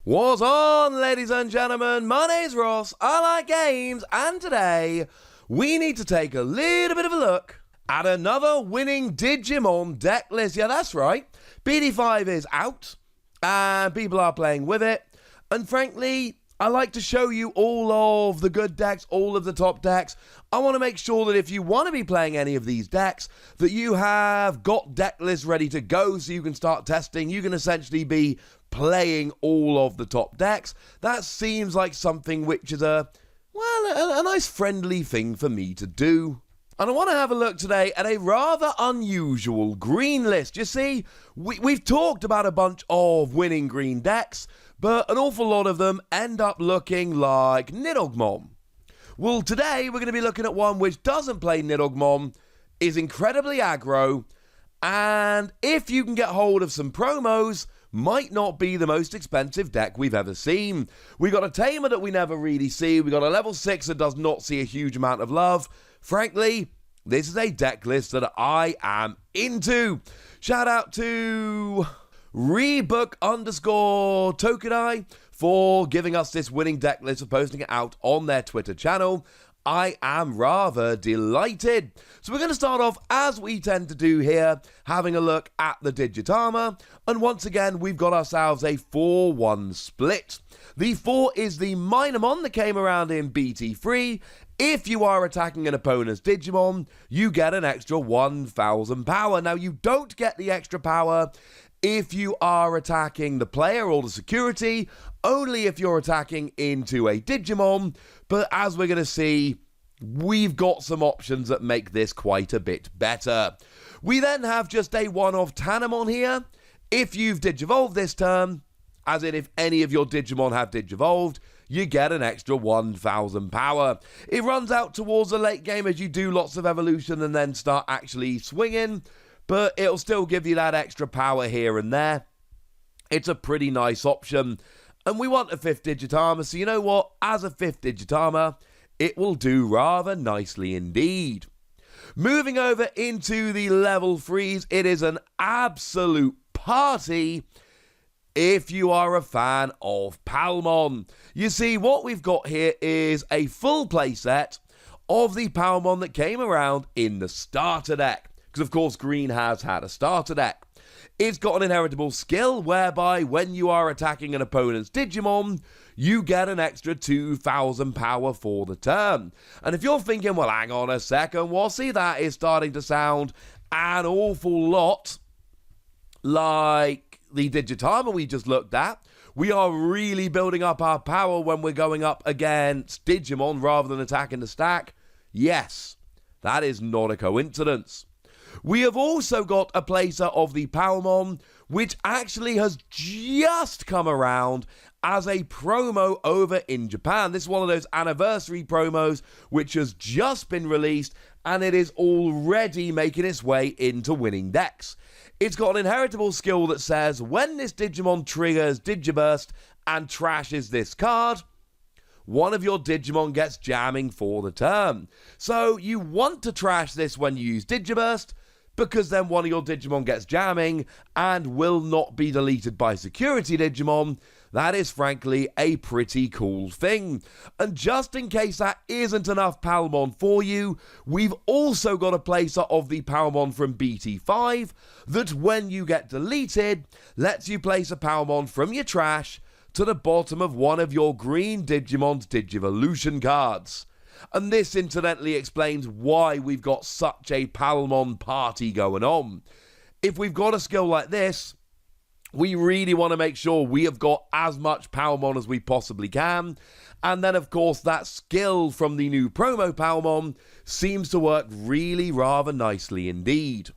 What's on, ladies and gentlemen? My name's Ross, I like games, and today we need to take a little bit of a look at another winning Digimon deck list. Yeah, that's right. BD5 is out, and people are playing with it, and frankly, I like to show you all of the good decks, all of the top decks. I want to make sure that if you want to be playing any of these decks, that you have got deck lists ready to go so you can start testing. You can essentially be playing all of the top decks. That seems like something which is a nice friendly thing for me to do. And I want to have a look today at a rather unusual green list. You see, we've talked about a bunch of winning green decks, but an awful lot of them end up looking like Nidogmon. Well, today we're going to be looking at one which doesn't play Nidogmon, is incredibly aggro, and if you can get hold of some promos, might not be the most expensive deck we've ever seen. We got a Tamer that we never really see. We got a level 6 that does not see a huge amount of love. Frankly, this is a deck list that I am into. Shout out to Rebook_Tokudai for giving us this winning deck list, for posting it out on their Twitter channel. I am rather delighted. So we're going to start off, as we tend to do here, having a look at the Digitamer. And once again, we've got ourselves a 4-1 split. The 4 is the Minamon that came around in BT3. If you are attacking an opponent's Digimon, you get an extra 1,000 power. Now, you don't get the extra power if you are attacking the player or the security, only if you're attacking into a Digimon, but as we're going to see, we've got some options that make this quite a bit better. We then have just a one-off Tanemon here. If you've Digivolved this turn, as in if any of your Digimon have Digivolved, you get an extra 1,000 power. It runs out towards the late game as you do lots of evolution and then start actually swinging, but it'll still give you that extra power here and there. It's a pretty nice option. And we want a 5th Digitamer, so you know what? As a 5th Digitamer, it will do rather nicely indeed. Moving over into the level 3s, it is an absolute party if you are a fan of Palmon. You see, what we've got here is a full playset of the Palmon that came around in the starter deck. Because, of course, Green has had a starter deck. It's got an inheritable skill whereby when you are attacking an opponent's Digimon, you get an extra 2,000 power for the turn. And if you're thinking, well, hang on a second, well, see, that is starting to sound an awful lot like the Digitamer we just looked at. We are really building up our power when we're going up against Digimon rather than attacking the stack. Yes, that is not a coincidence. We have also got a placer of the Palmon, which actually has just come around as a promo over in Japan. This is one of those anniversary promos which has just been released, and it is already making its way into winning decks. It's got an inheritable skill that says, when this Digimon triggers Digiburst and trashes this card, one of your Digimon gets jamming for the turn. So you want to trash this when you use Digiburst, because then one of your Digimon gets jamming and will not be deleted by security Digimon. That is frankly a pretty cool thing. And just in case that isn't enough Palmon for you, we've also got a placer of the Palmon from BT5 that when you get deleted, lets you place a Palmon from your trash to the bottom of one of your green Digimon's Digivolution cards. And this incidentally explains why we've got such a Palmon party going on. If we've got a skill like this, we really want to make sure we have got as much Palmon as we possibly can. And then, of course, that skill from the new promo Palmon seems to work really rather nicely indeed.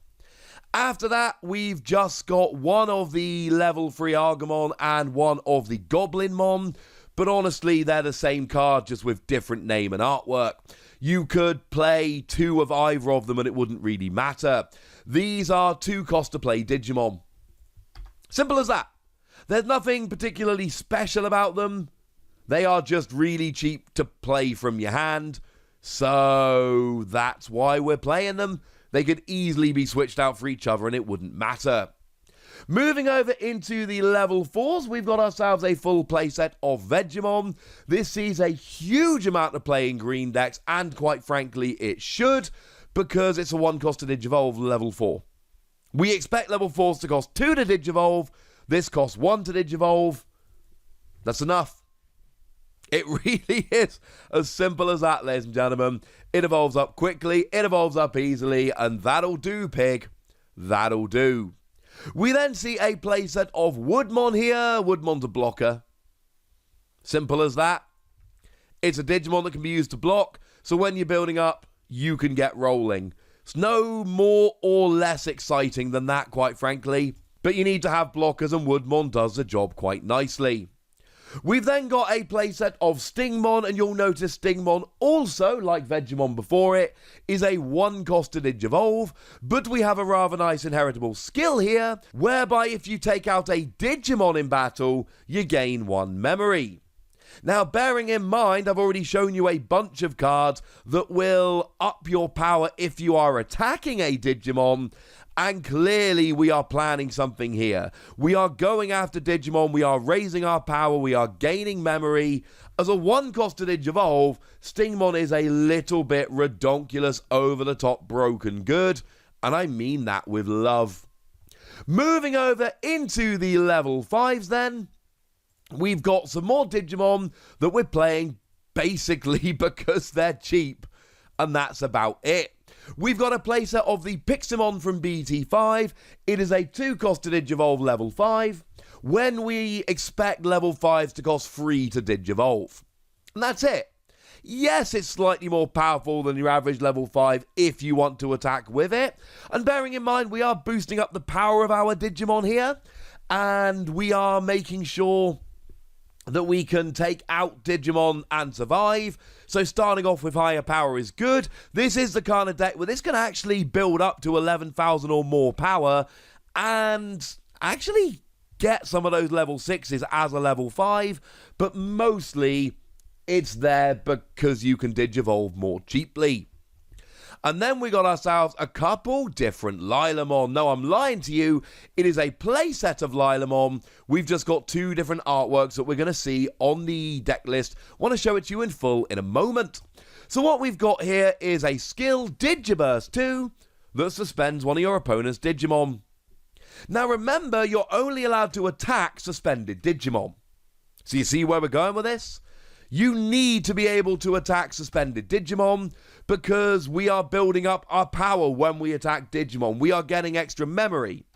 After that, we've just got one of the level 3 Argamon and one of the Goblinmon. But honestly, they're the same card, just with different name and artwork. You could play 2 of either of them and it wouldn't really matter. These are 2 cost to play Digimon. Simple as that. There's nothing particularly special about them. They are just really cheap to play from your hand. So that's why we're playing them. They could easily be switched out for each other and it wouldn't matter. Moving over into the level 4s, we've got ourselves a full playset of Vegemon. This sees a huge amount of play in green decks, and quite frankly, it should, because it's a 1 cost to Digivolve level 4. We expect level 4s to cost 2 to Digivolve. This costs 1 to Digivolve. That's enough. It really is as simple as that, ladies and gentlemen. It evolves up quickly, it evolves up easily, and that'll do, pig. That'll do. We then see a playset of Woodmon here. Woodmon's a blocker. Simple as that. It's a Digimon that can be used to block, so when you're building up, you can get rolling. It's no more or less exciting than that, quite frankly, but you need to have blockers, and Woodmon does the job quite nicely. We've then got a playset of Stingmon, and you'll notice Stingmon also, like Vegemon before it, is a 1 cost to Digivolve, but we have a rather nice inheritable skill here, whereby if you take out a Digimon in battle, you gain 1 memory. Now, bearing in mind, I've already shown you a bunch of cards that will up your power if you are attacking a Digimon, and clearly we are planning something here. We are going after Digimon, we are raising our power, we are gaining memory. As a 1 cost to Digivolve, Stingmon is a little bit redonkulous, over-the-top broken good, and I mean that with love. Moving over into the level 5s then, we've got some more Digimon that we're playing basically because they're cheap, and that's about it. We've got a playset of the Piximon from BT5. It is a 2 cost to Digivolve level 5, when we expect level 5s to cost 3 to Digivolve. And that's it. Yes, it's slightly more powerful than your average level 5 if you want to attack with it. And bearing in mind, we are boosting up the power of our Digimon here, and we are making sure that we can take out Digimon and survive. So starting off with higher power is good. This is the kind of deck where this can actually build up to 11,000 or more power and actually get some of those level 6s as a level 5, but mostly it's there because you can Digivolve more cheaply. And then we got ourselves a couple different Lilamon. No, I'm lying to you. It is a playset of Lilamon. We've just got 2 different artworks that we're going to see on the deck list. Want to show it to you in full in a moment. So what we've got here is a skill Digiburst 2 that suspends one of your opponent's Digimon. Now remember, you're only allowed to attack suspended Digimon. So you see where we're going with this? You need to be able to attack suspended Digimon because we are building up our power when we attack Digimon. We are getting extra memory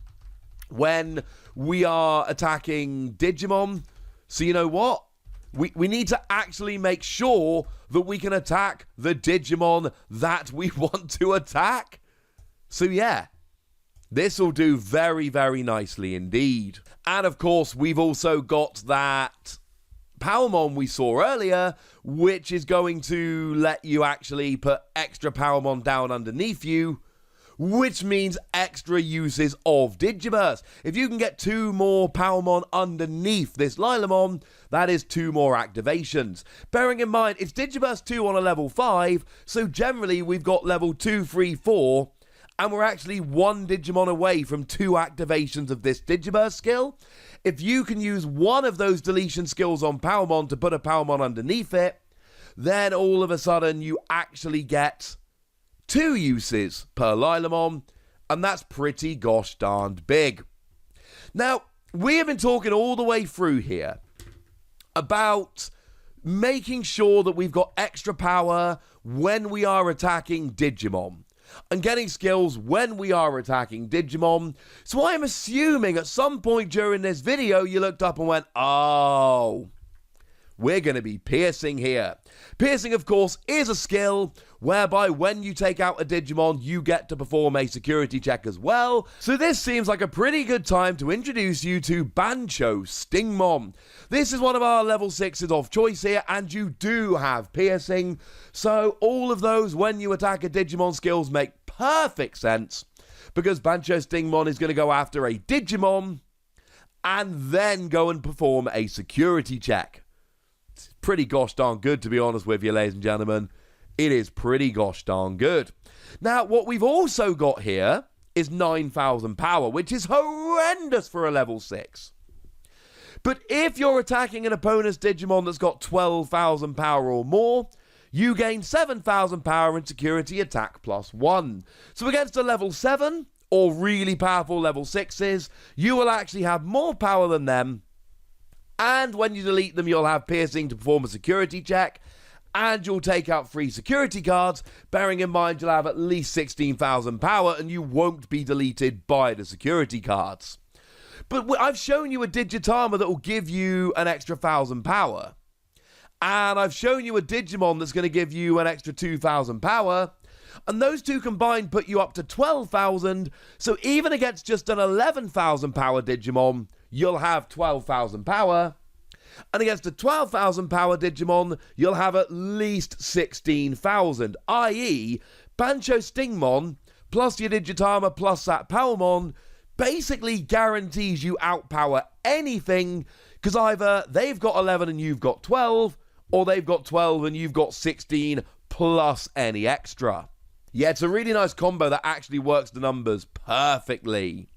when we are attacking Digimon. So you know what? We need to actually make sure that we can attack the Digimon that we want to attack. So yeah, this will do very, very nicely indeed. And of course, we've also got that Powermon we saw earlier, which is going to let you actually put extra Powermon down underneath you, which means extra uses of Digiburst. If you can get 2 more Powermon underneath this Lilamon, that is 2 more activations. Bearing in mind, it's Digiburst 2 on a level 5, so generally we've got level 2, 3, 4, and we're actually 1 Digimon away from 2 activations of this Digiburst skill. If you can use one of those deletion skills on Powermon to put a Powermon underneath it, then all of a sudden you actually get 2 uses per Lilamon, and that's pretty gosh darned big. Now, we have been talking all the way through here about making sure that we've got extra power when we are attacking Digimon, and getting skills when we are attacking Digimon. So I'm assuming at some point during this video you looked up and went, oh, we're going to be piercing here. Piercing, of course, is a skill whereby when you take out a Digimon, you get to perform a security check as well. So this seems like a pretty good time to introduce you to Bancho Stingmon. This is one of our level 6s of choice here, and you do have piercing. So all of those when you attack a Digimon skills make perfect sense, because Bancho Stingmon is going to go after a Digimon and then go and perform a security check. It's pretty gosh darn good, to be honest with you, ladies and gentlemen. It is pretty gosh darn good. Now, what we've also got here is 9,000 power, which is horrendous for a level 6. But if you're attacking an opponent's Digimon that's got 12,000 power or more, you gain 7,000 power and security attack +1. So against a level 7 or really powerful level 6s, you will actually have more power than them. And when you delete them, you'll have piercing to perform a security check. And you'll take out 3 security cards, bearing in mind you'll have at least 16,000 power and you won't be deleted by the security cards. But I've shown you a Digitamer that will give you an extra 1,000 power. And I've shown you a Digimon that's going to give you an extra 2,000 power. And those two combined put you up to 12,000. So even against just an 11,000 power Digimon, you'll have 12,000 power. And against a 12,000 power Digimon, you'll have at least 16,000, i.e. Bancho Stingmon plus your Digitamer plus that Palmon basically guarantees you outpower anything, because either they've got 11 and you've got 12, or they've got 12 and you've got 16 plus any extra. Yeah, it's a really nice combo that actually works the numbers perfectly.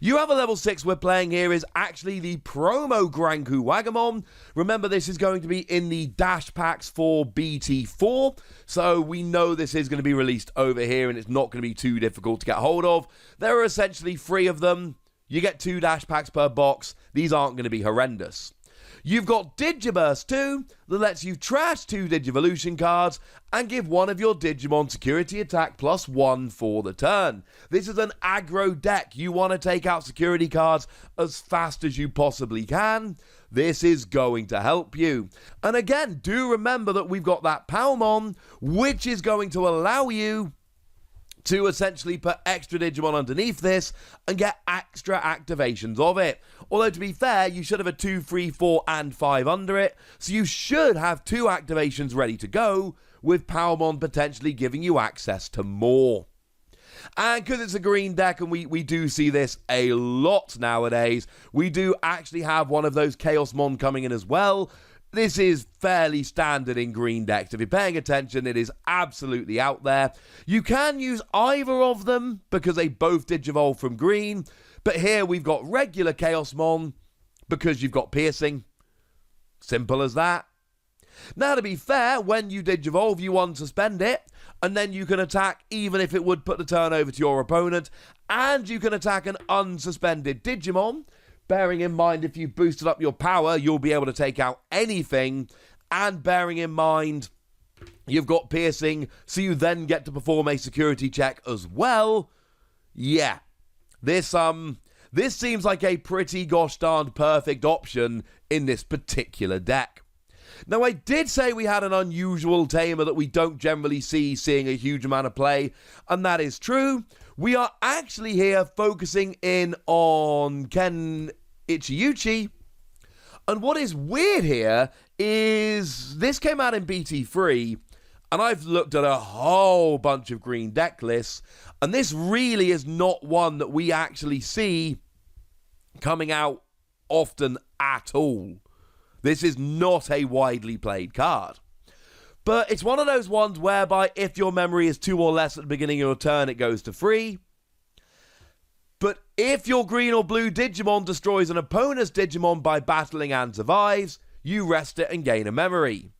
You have a level 6 we're playing here is actually the promo Granku Wagamon. Remember, this is going to be in the dash packs for BT4, so we know this is going to be released over here and it's not going to be too difficult to get hold of. There are essentially 3 of them. You get 2 dash packs per box. These aren't going to be horrendous. You've got Digiburst 2 that lets you trash 2 Digivolution cards and give one of your Digimon security attack +1 for the turn. This is an aggro deck. You want to take out security cards as fast as you possibly can. This is going to help you. And again, do remember that we've got that Palmon, which is going to allow you to essentially put extra Digimon underneath this and get extra activations of it. Although, to be fair, you should have a 2, 3, 4, and 5 under it, so you should have 2 activations ready to go, with Palmon potentially giving you access to more. And because it's a green deck, and we do see this a lot nowadays, we do actually have one of those Chaosmon coming in as well. This is fairly standard in green decks. If you're paying attention, it is absolutely out there. You can use either of them because they both digivolve from green. But here we've got regular Chaosmon because you've got piercing. Simple as that. Now, to be fair, when you digivolve, you unsuspend it. And then you can attack even if it would put the turn over to your opponent. And you can attack an unsuspended Digimon. Bearing in mind, if you've boosted up your power, you'll be able to take out anything. And bearing in mind, you've got piercing, so you then get to perform a security check as well. Yeah, this seems like a pretty gosh darned perfect option in this particular deck. Now, I did say we had an unusual tamer that we don't generally see seeing a huge amount of play, and that is true. We are actually here focusing in on Ken Ichiuchi. And what is weird here is this came out in BT3, and I've looked at a whole bunch of green deck lists, and this really is not one that we actually see coming out often at all. This is not a widely played card. But it's one of those ones whereby if your memory is 2 or less at the beginning of your turn, it goes to 3. But if your green or blue Digimon destroys an opponent's Digimon by battling and survives, you rest it and gain a memory.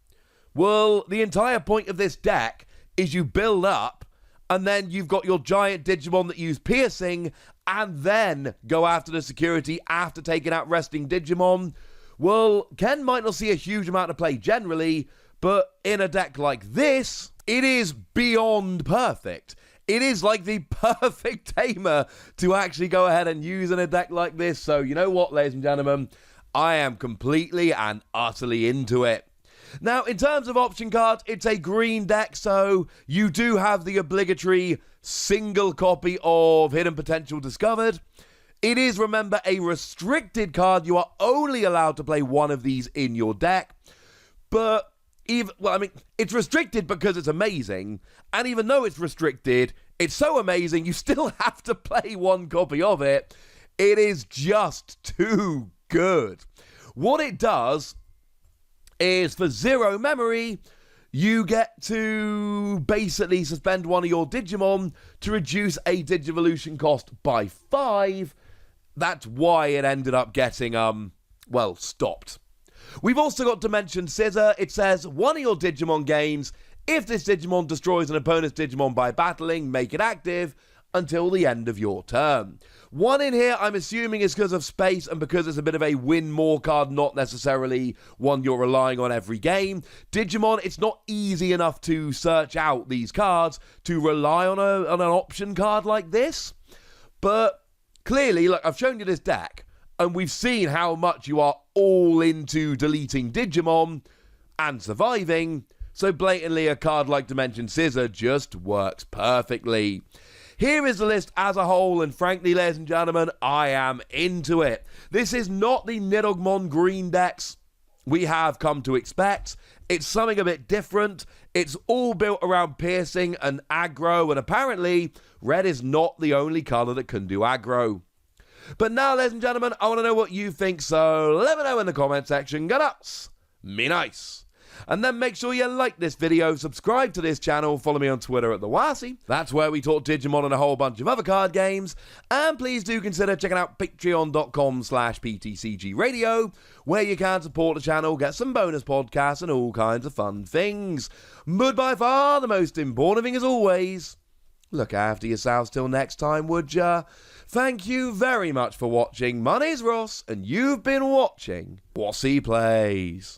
Well, the entire point of this deck is you build up, and then you've got your giant Digimon that use piercing, and then go after the security after taking out resting Digimon. Well, Ken might not see a huge amount of play generally, but in a deck like this, it is beyond perfect. It is like the perfect tamer to actually go ahead and use in a deck like this. So, you know what, ladies and gentlemen? I am completely and utterly into it. Now, in terms of option cards, it's a green deck, so you do have the obligatory single copy of Hidden Potential Discovered. It is, remember, a restricted card. You are only allowed to play one of these in your deck. But, it's restricted because it's amazing. And even though it's restricted, it's so amazing, you still have to play one copy of it. It is just too good. What it does is, for 0 memory, you get to basically suspend one of your Digimon to reduce a Digivolution cost by 5. That's why it ended up getting, stopped. We've also got Dimension Scissor. It says, one of your Digimon gains. If this Digimon destroys an opponent's Digimon by battling, make it active until the end of your turn. One in here, I'm assuming, is because of space and because it's a bit of a win more card, not necessarily one you're relying on every game. Digimon, it's not easy enough to search out these cards to rely on an option card like this. But clearly, look, I've shown you this deck, and we've seen how much you are all into deleting Digimon and surviving, so blatantly a card like Dimension Scissor just works perfectly. Here is the list as a whole, and frankly, ladies and gentlemen, I am into it. This is not the Nidogmon green decks we have come to expect. It's something a bit different. It's all built around piercing and aggro, and apparently, red is not the only colour that can do aggro. But now, ladies and gentlemen, I want to know what you think, so let me know in the comment section. Go nuts, me nice. And then make sure you like this video, subscribe to this channel, follow me on Twitter at TheWasi. That's where we talk Digimon and a whole bunch of other card games. And please do consider checking out patreon.com/PTCGradio, where you can support the channel, get some bonus podcasts and all kinds of fun things. But by far, the most important thing as always, look after yourselves till next time, would ya? Thank you very much for watching. My name's Ross, and you've been watching Wasi Plays.